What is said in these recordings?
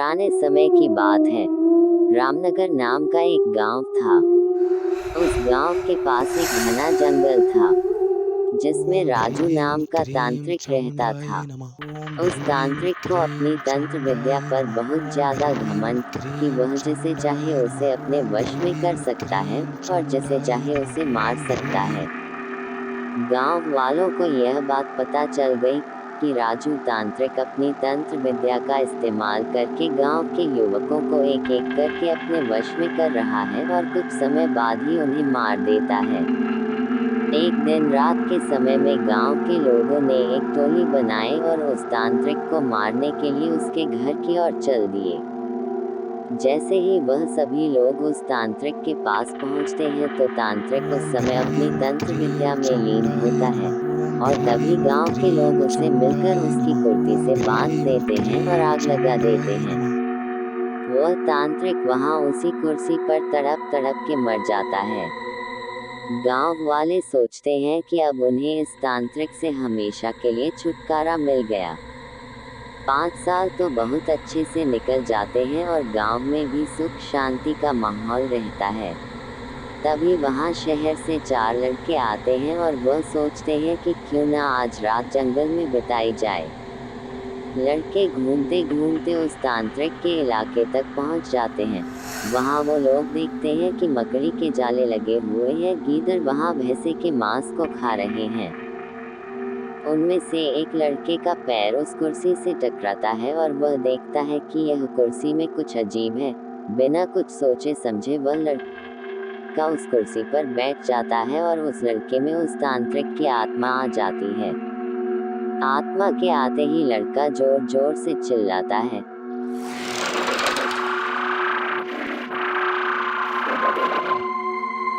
पुराने समय की बात है। रामनगर नाम का एक गांव था। उस गांव के पास एक घना जंगल था, जिसमें राजू नाम का तांत्रिक रहता था। उस तांत्रिक को अपनी तंत्र विद्या पर बहुत ज्यादा घमंड कि वह जिसे चाहे उसे अपने वश में कर सकता है और जिसे चाहे उसे मार सकता है। गांव वालों को यह बात पता चल गई कि राजू तांत्रिक अपनी तंत्र विद्या का इस्तेमाल करके गांव के युवकों को एक एक करके अपने वश में कर रहा है और कुछ समय बाद ही उन्हें मार देता है। एक दिन रात के समय में गांव के लोगों ने एक टोली बनाई और उस तांत्रिक को मारने के लिए उसके घर की ओर चल दिए। जैसे ही वह सभी लोग उस तांत्रिक के पास पहुंचते हैं तो तांत्रिक उस समय अपनी तंत्र विद्या में लीन होता है और तभी गांव के लोग उसे मिलकर उसकी कुर्ती से बांध देते हैं और आग लगा देते हैं। वह तांत्रिक वहां उसी कुर्सी पर तड़प तड़प के मर जाता है। गांव वाले सोचते हैं कि अब उन्हें इस तांत्रिक से हमेशा के लिए छुटकारा मिल गया। 5 साल तो बहुत अच्छे से निकल जाते हैं और गांव में भी सुख शांति का माहौल रहता है। तभी वहां शहर से 4 लड़के आते हैं और वह सोचते हैं कि क्यों ना आज रात जंगल में बिताई जाए। लड़के घूमते घूमते उस तांत्रिक के इलाके तक पहुंच जाते हैं। वहां वो लोग देखते हैं कि मकड़ी के जाले लगे हुए हैं, गीदड़ वहां भैंसे के मांस को खा रहे हैं। उनमें से एक लड़के का पैर उस कुर्सी से टकराता है और वह देखता है कि यह कुर्सी में कुछ अजीब है। बिना कुछ सोचे समझे वह लड़का उस कुर्सी पर बैठ जाता है और उस लड़के में उस तांत्रिक की आत्मा आ जाती है। आत्मा के आते ही लड़का जोर जोर से चिल्लाता है,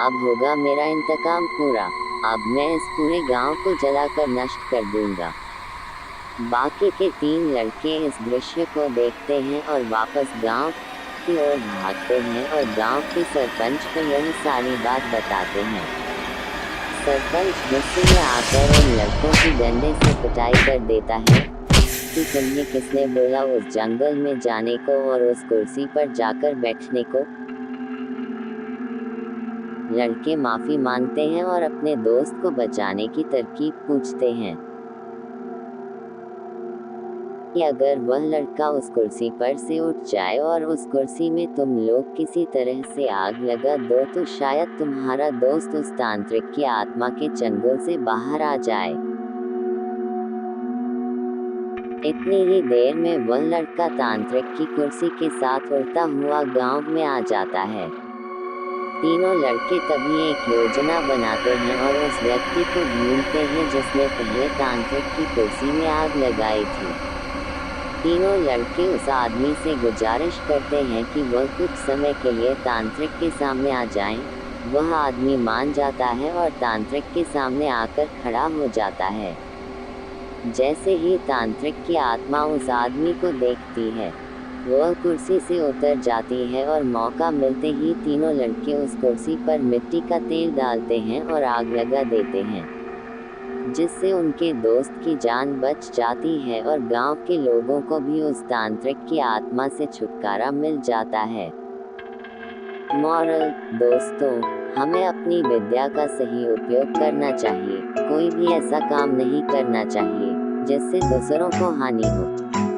अब होगा मेरा इंतकाम पूरा। अब मैं इस पूरे गांव को जलाकर नष्ट कर दूंगा। बाकी के 3 लड़के इस दृश्य को देखते हैं और वापस गांव की ओर भागते हैं और गांव के सरपंच को यह सारी बात बताते हैं। सरपंच गुस्से में आकर उन लड़कों की डंडे से पिटाई कर देता है कि तुम्हें किसने बोला उस जंगल में जाने को और उस कुर्सी पर जाकर बैठने को। लड़के माफी मांगते हैं और अपने दोस्त को बचाने की तरकीब पूछते हैं कि अगर वह लड़का उस कुर्सी पर से उठ जाए और उस कुर्सी में तुम लोग किसी तरह से आग लगा दो तो शायद तुम्हारा दोस्त उस तांत्रिक की आत्मा के चंगुल से बाहर आ जाए। इतनी ही देर में वह लड़का तांत्रिक की कुर्सी के साथ उड़ता हुआ गांव में आ जाता है। तीनों लड़के तभी एक योजना बनाते हैं और उस व्यक्ति को ढूंढते हैं जिसने पहले तांत्रिक की कुर्सी में आग लगाई थी। तीनों लड़के उस आदमी से गुजारिश करते हैं कि वह कुछ समय के लिए तांत्रिक के सामने आ जाएं। वह आदमी मान जाता है और तांत्रिक के सामने आकर खड़ा हो जाता है। जैसे ही तांत्रिक की आत्मा उस आदमी को देखती है, वह कुर्सी से उतर जाती है और मौका मिलते ही तीनों लड़के उस कुर्सी पर मिट्टी का तेल डालते हैं और आग लगा देते हैं, जिससे उनके दोस्त की जान बच जाती है और गांव के लोगों को भी उस तांत्रिक की आत्मा से छुटकारा मिल जाता है। मॉरल, दोस्तों, हमें अपनी विद्या का सही उपयोग करना चाहिए। कोई भी ऐसा काम नहीं करना चाहिए जिससे दूसरों को हानि हो।